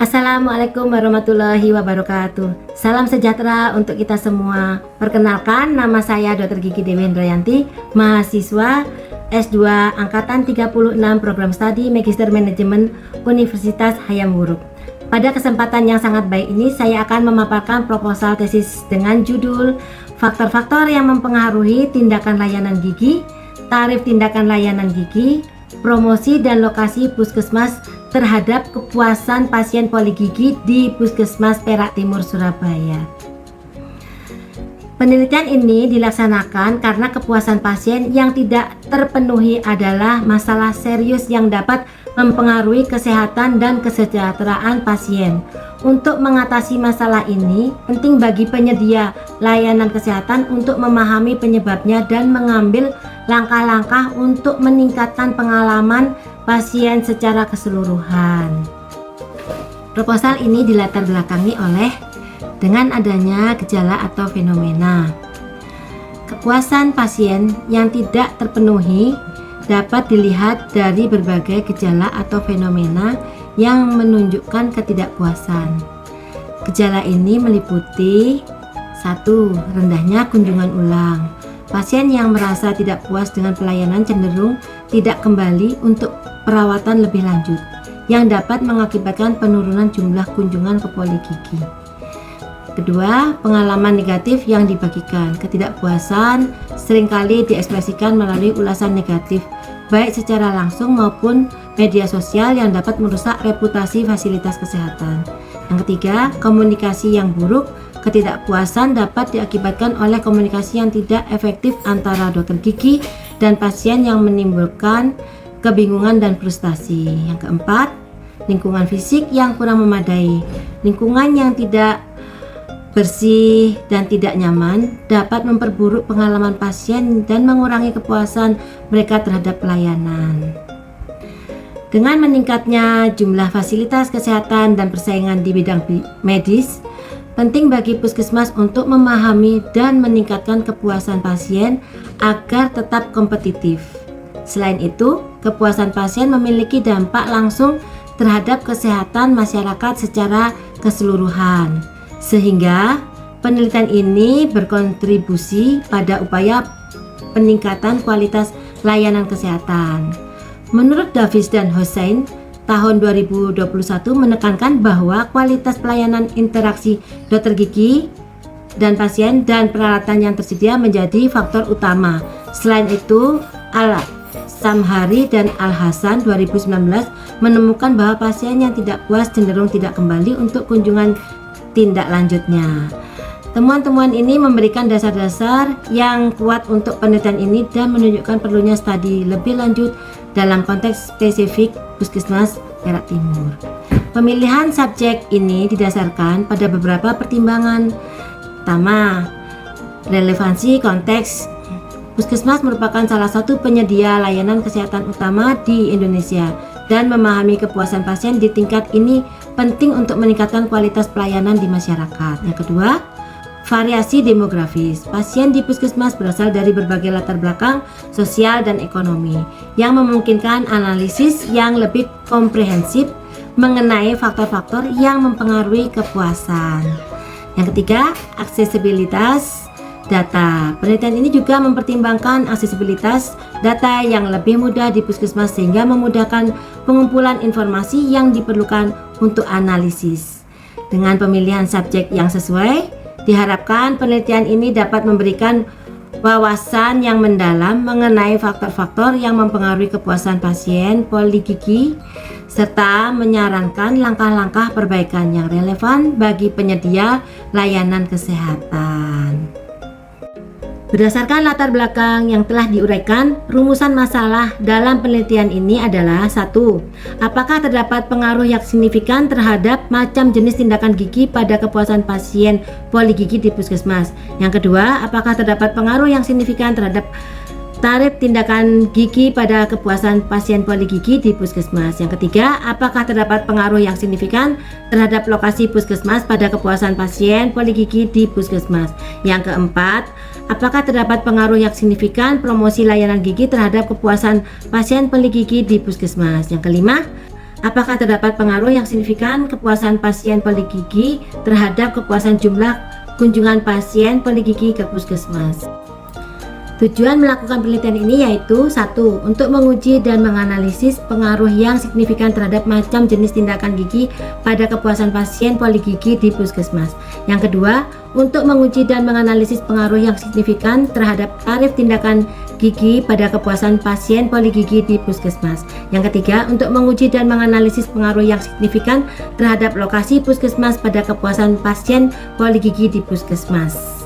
Assalamualaikum warahmatullahi wabarakatuh. Salam sejahtera untuk kita semua. Perkenalkan, nama saya Dr. Gigi Dewi Hendrayanti, mahasiswa S2 Angkatan 36 Program Studi Magister Manajemen Universitas Hayam Wuruk. Pada kesempatan yang sangat baik ini, saya akan memaparkan proposal tesis dengan judul Faktor-faktor yang mempengaruhi tindakan layanan gigi, tarif tindakan layanan gigi, promosi dan lokasi puskesmas terhadap kepuasan pasien poligigi di Puskesmas Perak Timur, Surabaya. Penelitian ini dilaksanakan karena kepuasan pasien yang tidak terpenuhi adalah masalah serius yang dapat mempengaruhi kesehatan dan kesejahteraan pasien. Untuk mengatasi masalah ini, penting bagi penyedia layanan kesehatan untuk memahami penyebabnya dan mengambil langkah-langkah untuk meningkatkan pengalaman pasien secara keseluruhan. Proposal ini dilatar belakangi oleh dengan adanya gejala atau fenomena. Kepuasan pasien yang tidak terpenuhi dapat dilihat dari berbagai gejala atau fenomena yang menunjukkan ketidakpuasan. Gejala ini meliputi 1. Rendahnya kunjungan ulang. Pasien yang merasa tidak puas dengan pelayanan cenderung tidak kembali untuk perawatan lebih lanjut, yang dapat mengakibatkan penurunan jumlah kunjungan ke poligigi. Kedua, pengalaman negatif yang dibagikan. Ketidakpuasan seringkali diekspresikan melalui ulasan negatif, baik secara langsung maupun media sosial yang dapat merusak reputasi fasilitas kesehatan. Yang ketiga, komunikasi yang buruk. Ketidakpuasan dapat diakibatkan oleh komunikasi yang tidak efektif antara dokter gigi dan pasien yang menimbulkan kebingungan dan frustasi. Yang keempat, lingkungan fisik yang kurang memadai. Lingkungan yang tidak bersih dan tidak nyaman dapat memperburuk pengalaman pasien dan mengurangi kepuasan mereka terhadap pelayanan. Dengan meningkatnya jumlah fasilitas kesehatan dan persaingan di bidang medis, penting bagi puskesmas untuk memahami dan meningkatkan kepuasan pasien agar tetap kompetitif. Selain itu, kepuasan pasien memiliki dampak langsung terhadap kesehatan masyarakat secara keseluruhan. Sehingga penelitian ini berkontribusi pada upaya peningkatan kualitas layanan kesehatan. Menurut Davis dan Hossein, tahun 2021 menekankan bahwa kualitas pelayanan interaksi dokter gigi dan pasien dan peralatan yang tersedia menjadi faktor utama. Selain itu, Al-Samhari dan Al-Hasan 2019 menemukan bahwa pasien yang tidak puas cenderung tidak kembali untuk kunjungan tindak lanjutnya. Temuan-temuan ini memberikan dasar-dasar yang kuat untuk penelitian ini dan menunjukkan perlunya studi lebih lanjut dalam konteks spesifik Puskesmas Perak Timur. Pemilihan subjek ini didasarkan pada beberapa pertimbangan. Pertama, relevansi konteks. Puskesmas merupakan salah satu penyedia layanan kesehatan utama di Indonesia dan memahami kepuasan pasien di tingkat ini penting untuk meningkatkan kualitas pelayanan di masyarakat. Yang kedua, variasi demografis. Pasien di puskesmas berasal dari berbagai latar belakang sosial dan ekonomi yang memungkinkan analisis yang lebih komprehensif mengenai faktor-faktor yang mempengaruhi kepuasan. Yang ketiga, aksesibilitas data. Penelitian ini juga mempertimbangkan aksesibilitas data yang lebih mudah di puskesmas sehingga memudahkan pengumpulan informasi yang diperlukan untuk analisis. Dengan pemilihan subjek yang sesuai, diharapkan penelitian ini dapat memberikan wawasan yang mendalam mengenai faktor-faktor yang mempengaruhi kepuasan pasien poligigi serta menyarankan langkah-langkah perbaikan yang relevan bagi penyedia layanan kesehatan. Berdasarkan latar belakang yang telah diuraikan, rumusan masalah dalam penelitian ini adalah 1. Apakah terdapat pengaruh yang signifikan terhadap macam jenis tindakan gigi pada kepuasan pasien poligigi di puskesmas? Yang kedua, apakah terdapat pengaruh yang signifikan terhadap tarif tindakan gigi pada kepuasan pasien poligigi di puskesmas? Yang ketiga, apakah terdapat pengaruh yang signifikan terhadap lokasi puskesmas pada kepuasan pasien poligigi di puskesmas? Yang keempat, apakah terdapat pengaruh yang signifikan promosi layanan gigi terhadap kepuasan pasien poligigi di puskesmas? Yang kelima, Apakah terdapat pengaruh yang signifikan kepuasan pasien poligigi terhadap kepuasan jumlah kunjungan pasien poligigi ke puskesmas? Tujuan melakukan penelitian ini yaitu 1. Untuk menguji dan menganalisis pengaruh yang signifikan terhadap macam jenis tindakan gigi pada kepuasan pasien poligigi di puskesmas. Yang kedua, untuk menguji dan menganalisis pengaruh yang signifikan terhadap tarif tindakan gigi pada kepuasan pasien poligigi di puskesmas. Yang ketiga, untuk menguji dan menganalisis pengaruh yang signifikan terhadap lokasi puskesmas pada kepuasan pasien poligigi di puskesmas.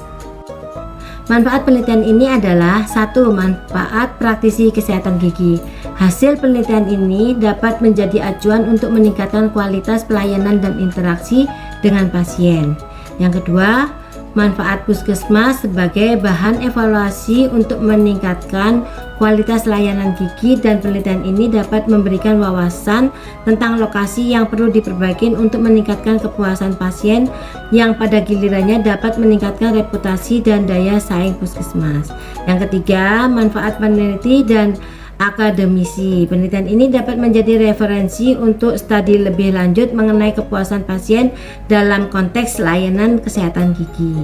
Manfaat penelitian ini adalah 1. Manfaat praktisi kesehatan gigi. Hasil penelitian ini dapat menjadi acuan untuk meningkatkan kualitas pelayanan dan interaksi dengan pasien. Yang kedua, manfaat puskesmas sebagai bahan evaluasi untuk meningkatkan kualitas layanan gigi, dan penelitian ini dapat memberikan wawasan tentang lokasi yang perlu diperbaiki untuk meningkatkan kepuasan pasien yang pada gilirannya dapat meningkatkan reputasi dan daya saing puskesmas. Yang ketiga, manfaat peneliti dan akademisi. Penelitian ini dapat menjadi referensi untuk studi lebih lanjut mengenai kepuasan pasien dalam konteks layanan kesehatan gigi.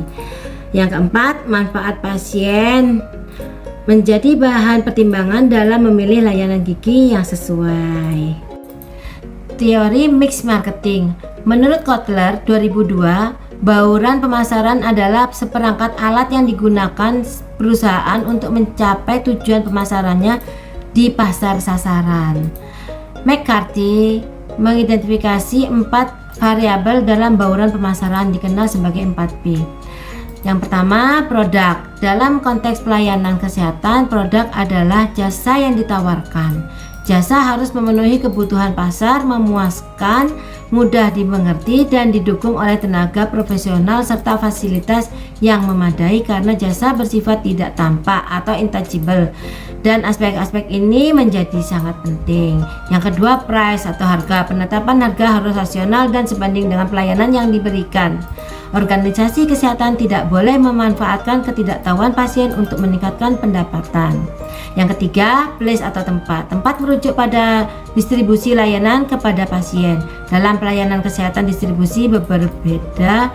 Yang keempat, manfaat pasien menjadi bahan pertimbangan dalam memilih layanan gigi yang sesuai. Teori mix marketing. Menurut Kotler 2002, bauran pemasaran adalah seperangkat alat yang digunakan perusahaan untuk mencapai tujuan pemasarannya di pasar sasaran. McCarthy mengidentifikasi 4 variabel dalam bauran pemasaran, dikenal sebagai 4P. Yang pertama, produk. Dalam konteks pelayanan kesehatan, produk adalah jasa yang ditawarkan. Jasa harus memenuhi kebutuhan pasar, memuaskan, mudah dimengerti, dan didukung oleh tenaga profesional serta fasilitas yang memadai karena jasa bersifat tidak tampak atau intangible, dan aspek-aspek ini menjadi sangat penting. Yang kedua, price atau harga. Penetapan harga harus rasional dan sebanding dengan pelayanan yang diberikan. Organisasi kesehatan tidak boleh memanfaatkan ketidaktahuan pasien untuk meningkatkan pendapatan. Yang ketiga, place atau tempat. Tempat merujuk pada distribusi layanan kepada pasien. Dalam pelayanan kesehatan, distribusi berbeda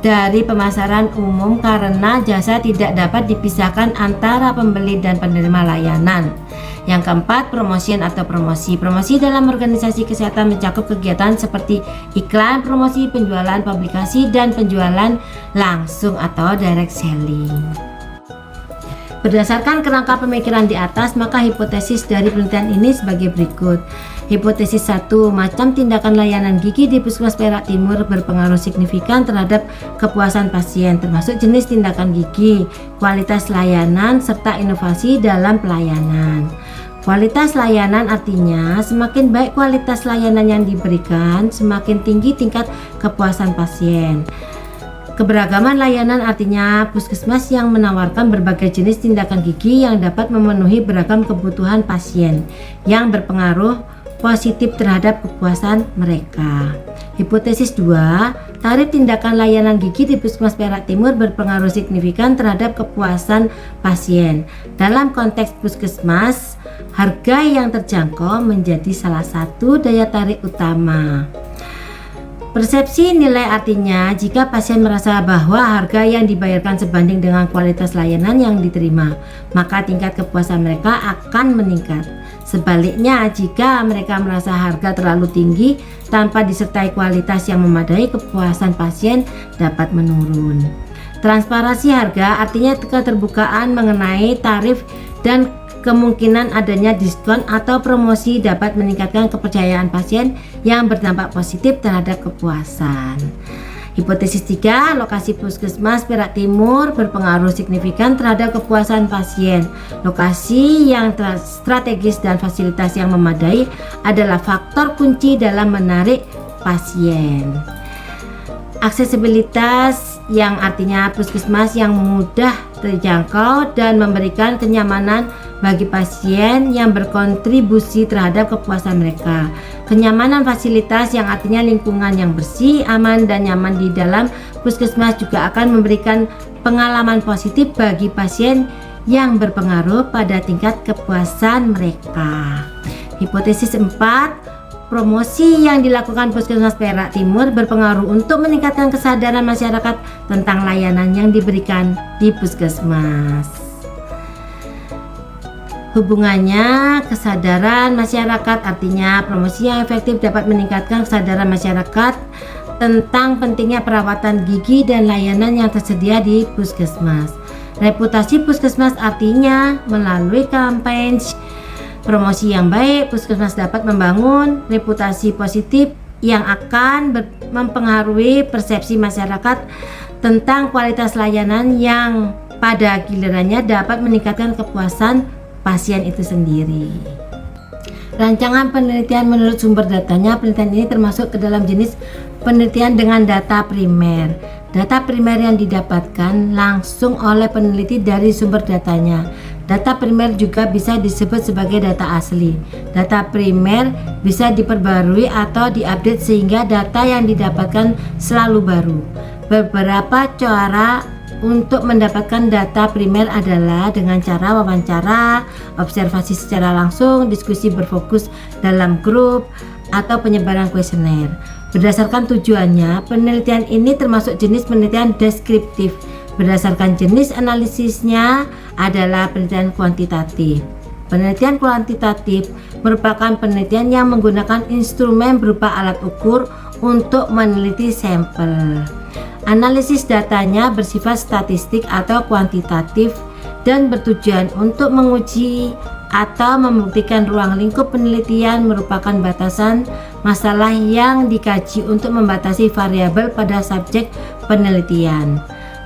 dari pemasaran umum karena jasa tidak dapat dipisahkan antara pembeli dan penerima layanan. Yang keempat, promotion atau promosi. Promosi dalam organisasi kesehatan mencakup kegiatan seperti iklan, promosi, penjualan, publikasi, dan penjualan langsung atau direct selling. Berdasarkan kerangka pemikiran di atas, maka hipotesis dari penelitian ini sebagai berikut. Hipotesis 1, macam tindakan layanan gigi di Puskesmas Perak Timur berpengaruh signifikan terhadap kepuasan pasien, termasuk jenis tindakan gigi, kualitas layanan, serta inovasi dalam pelayanan. Kualitas layanan artinya semakin baik kualitas layanan yang diberikan, semakin tinggi tingkat kepuasan pasien. Keberagaman layanan artinya puskesmas yang menawarkan berbagai jenis tindakan gigi yang dapat memenuhi beragam kebutuhan pasien yang berpengaruh positif terhadap kepuasan mereka. Hipotesis 2, tarif tindakan layanan gigi di Puskesmas Perak Timur berpengaruh signifikan terhadap kepuasan pasien. Dalam konteks puskesmas, harga yang terjangkau menjadi salah satu daya tarik utama. Persepsi nilai artinya jika pasien merasa bahwa harga yang dibayarkan sebanding dengan kualitas layanan yang diterima, maka tingkat kepuasan mereka akan meningkat. Sebaliknya, jika mereka merasa harga terlalu tinggi tanpa disertai kualitas yang memadai, kepuasan pasien dapat menurun. Transparansi harga artinya keterbukaan mengenai tarif dan kemungkinan adanya diskon atau promosi dapat meningkatkan kepercayaan pasien yang berdampak positif terhadap kepuasan. Hipotesis 3, lokasi Puskesmas Perak Timur berpengaruh signifikan terhadap kepuasan pasien. Lokasi yang strategis dan fasilitas yang memadai adalah faktor kunci dalam menarik pasien. Aksesibilitas yang artinya puskesmas yang mudah terjangkau dan memberikan kenyamanan bagi pasien yang berkontribusi terhadap kepuasan mereka. Kenyamanan fasilitas yang artinya lingkungan yang bersih, aman, dan nyaman di dalam puskesmas juga akan memberikan pengalaman positif bagi pasien yang berpengaruh pada tingkat kepuasan mereka. Hipotesis 4, promosi yang dilakukan Puskesmas Perak Timur berpengaruh untuk meningkatkan kesadaran masyarakat tentang layanan yang diberikan di Puskesmas. Hubungannya kesadaran masyarakat, artinya promosi yang efektif dapat meningkatkan kesadaran masyarakat tentang pentingnya perawatan gigi dan layanan yang tersedia di Puskesmas. Reputasi Puskesmas, artinya melalui kampanye promosi yang baik, Puskesmas dapat membangun reputasi positif yang akan mempengaruhi persepsi masyarakat tentang kualitas layanan yang pada gilirannya dapat meningkatkan kepuasan pasien itu sendiri. Rancangan penelitian menurut sumber datanya, penelitian ini termasuk ke dalam jenis penelitian dengan data primer. Data primer yang didapatkan langsung oleh peneliti dari sumber datanya. Data primer juga bisa disebut sebagai data asli. Data primer bisa diperbarui atau diupdate sehingga data yang didapatkan selalu baru. Beberapa cara untuk mendapatkan data primer adalah dengan cara wawancara, observasi secara langsung, diskusi berfokus dalam grup, atau penyebaran kuesioner. Berdasarkan tujuannya, penelitian ini termasuk jenis penelitian deskriptif. Berdasarkan jenis analisisnya adalah penelitian kuantitatif. Penelitian kuantitatif merupakan penelitian yang menggunakan instrumen berupa alat ukur untuk meneliti sampel. Analisis datanya bersifat statistik atau kuantitatif dan bertujuan untuk menguji atau membuktikan ruang lingkup penelitian merupakan batasan masalah yang dikaji untuk membatasi variabel pada subjek penelitian.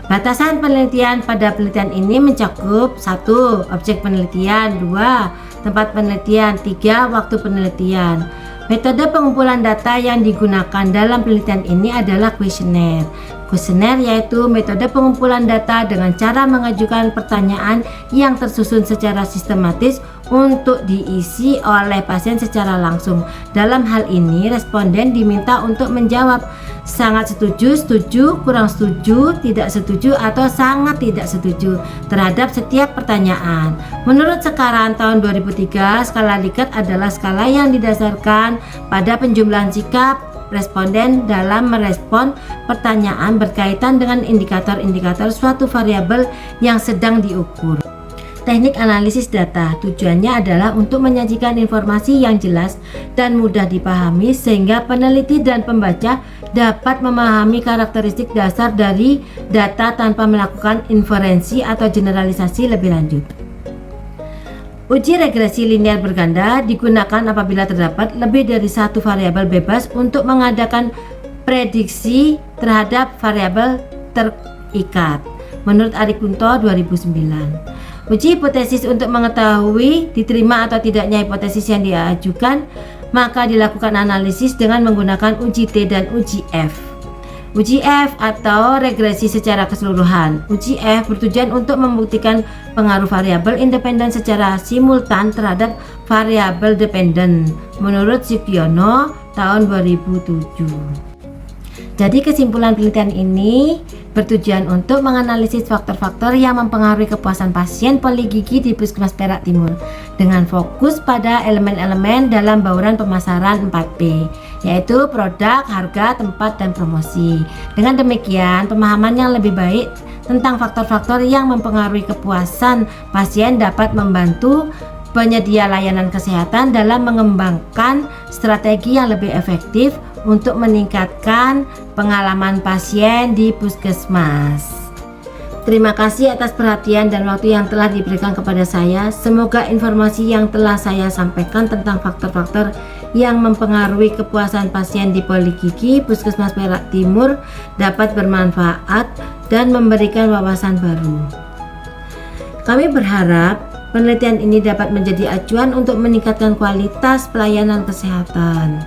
Batasan penelitian pada penelitian ini mencakup 1. Objek penelitian, 2. Tempat penelitian, 3. Waktu penelitian. Metode pengumpulan data yang digunakan dalam penelitian ini adalah kuesioner. Kuesioner yaitu metode pengumpulan data dengan cara mengajukan pertanyaan yang tersusun secara sistematis untuk diisi oleh pasien secara langsung. Dalam hal ini, responden diminta untuk menjawab sangat setuju, setuju, kurang setuju, tidak setuju, atau sangat tidak setuju terhadap setiap pertanyaan. Menurut Sekaran tahun 2003, skala Likert adalah skala yang didasarkan pada penjumlahan sikap responden dalam merespon pertanyaan berkaitan dengan indikator-indikator suatu variabel yang sedang diukur. Teknik analisis data tujuannya adalah untuk menyajikan informasi yang jelas dan mudah dipahami sehingga peneliti dan pembaca dapat memahami karakteristik dasar dari data tanpa melakukan inferensi atau generalisasi lebih lanjut. Uji regresi linear berganda digunakan apabila terdapat lebih dari satu variabel bebas untuk mengadakan prediksi terhadap variabel terikat. Menurut Ari Kunto 2009. Uji hipotesis untuk mengetahui diterima atau tidaknya hipotesis yang diajukan, maka dilakukan analisis dengan menggunakan uji T dan uji F. Uji F atau regresi secara keseluruhan. Uji F bertujuan untuk membuktikan pengaruh variabel independen secara simultan terhadap variabel dependen. Menurut Sugiono tahun 2007. Jadi kesimpulan penelitian ini bertujuan untuk menganalisis faktor-faktor yang mempengaruhi kepuasan pasien poligigi di Puskesmas Perak Timur dengan fokus pada elemen-elemen dalam bauran pemasaran 4P, yaitu produk, harga, tempat, dan promosi. Dengan demikian, pemahaman yang lebih baik tentang faktor-faktor yang mempengaruhi kepuasan pasien dapat membantu penyedia layanan kesehatan dalam mengembangkan strategi yang lebih efektif untuk meningkatkan pengalaman pasien di Puskesmas. Terima kasih atas perhatian dan waktu yang telah diberikan kepada saya. Semoga informasi yang telah saya sampaikan tentang faktor-faktor yang mempengaruhi kepuasan pasien di Poligigi Puskesmas Perak Timur dapat bermanfaat dan memberikan wawasan baru. Kami berharap penelitian ini dapat menjadi acuan untuk meningkatkan kualitas pelayanan kesehatan.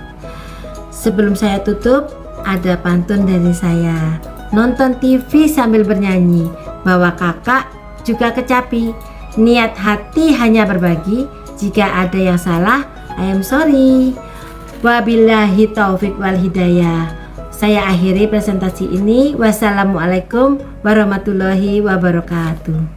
Sebelum saya tutup, ada pantun dari saya. Nonton TV sambil bernyanyi, bawa kakak juga kecapi. Niat hati hanya berbagi, jika ada yang salah, I am sorry. Wabillahi taufik wal hidayah. Saya akhiri presentasi ini. Wassalamualaikum warahmatullahi wabarakatuh.